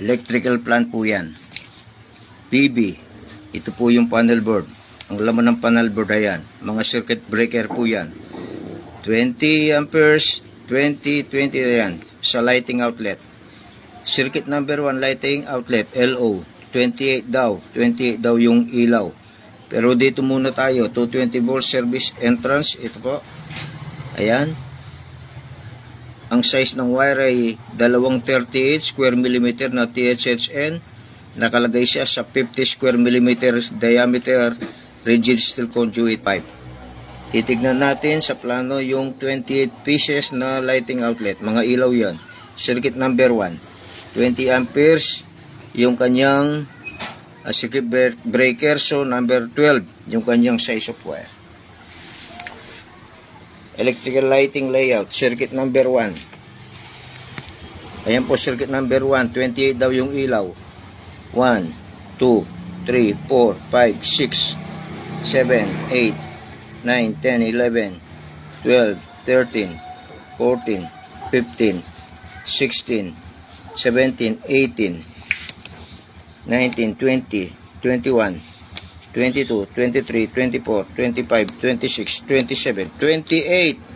Electrical plant po yan. PB. Ito po yung panel board. Ang laman ng panel board ayan. Mga circuit breaker po yan. 20 amperes, 20 ayan. Sa lighting outlet. Circuit number 1 lighting outlet, LO. 28 daw. 28 daw yung ilaw. Pero dito muna tayo. 220 volt service entrance. Ito po. Ayan. Ang size ng wire ay 238 square millimeter na THHN. Nakalagay siya sa 50 square millimeter diameter rigid steel conduit pipe. Titignan natin sa plano yung 28 pieces na lighting outlet. Mga ilaw yan. Circuit number 1. 20 amperes yung kanyang circuit breaker. So number 12 yung kanyang size of wire. Electrical lighting layout, circuit number 1. Ayan po circuit number 1, 28 daw yung ilaw. 1, 2, 3, 4, 5, 6, 7, 8, 9, 10, 11, 12, 13, 14, 15, 16, 17, 18, 19, 20, 21, 22, 23, 24, 25, 26, 27, 28.